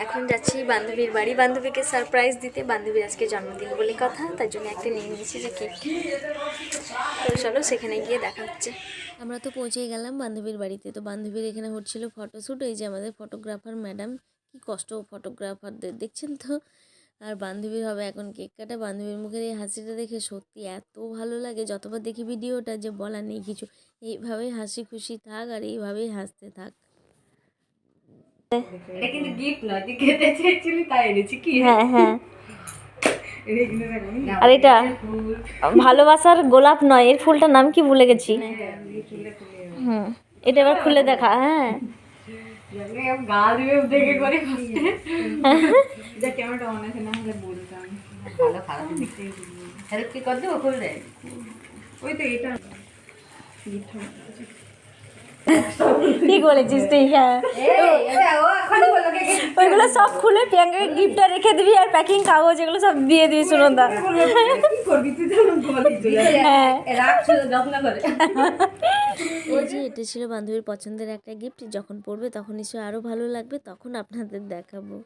এখন যাচ্ছি বান্ধবীর বাড়ি, বান্ধবীকে সারপ্রাইজ দিতে। বান্ধবীর আজকে জন্মদিন বলে কথা, তার জন্য একটা নিয়ে নিয়েছি যে কেক। তো চলো সেখানে গিয়ে দেখা হচ্ছে। আমরা তো পৌঁছেই গেলাম বান্ধবীর বাড়িতে। তো বান্ধবীর এখানে হচ্ছিল ফটোশ্যুট। এই যে আমাদের ফটোগ্রাফার ম্যাডাম, কি কষ্ট ফটোগ্রাফারদের, দেখছেন তো। আর বান্ধবীর হবে এখন কেক কাটা। বান্ধবীর মুখের এই হাসিটা দেখে সত্যি এত ভালো লাগে, যতবার দেখি ভিডিওটা যে বলার নেই কিছু। এইভাবেই হাসি খুশি থাক আর এইভাবেই হাসতে থাক। এটা কিন্তু গিফট নয়, তুই খেতে চেয়েছিলি তাই এনেছি। কি হ্যাঁ হ্যাঁ, আর এটা ভালোবাসার গোলাপ নয়, এর ফুলটার নাম কি ভুলে গেছি। হুম, এটা এবার খুলে দেখা। হ্যাঁ, গা দিয়ে দেখে করে ক্যামেরাটা অন আছে না হলে বলতাম। ভালো খারাপ দেখতে হেল্প কি করে দেবো, খুলে দেয়। ওই তো এটা ঠিক বলেছিস তুই। হ্যাঁ, ওইগুলো সব খুলে প্রিয়াঙ্কাকে গিফটটা রেখে দিবি, আর প্যাকিং কাগজ এগুলো সব দিয়ে দিবি সুনন্দা। হ্যাঁ, যত্ন করে। এই যে এটা ছিল বান্ধবীর পছন্দের একটা গিফট। যখন পড়বে তখন নিশ্চয়ই আরও ভালো লাগবে, তখন আপনাদের দেখাবো।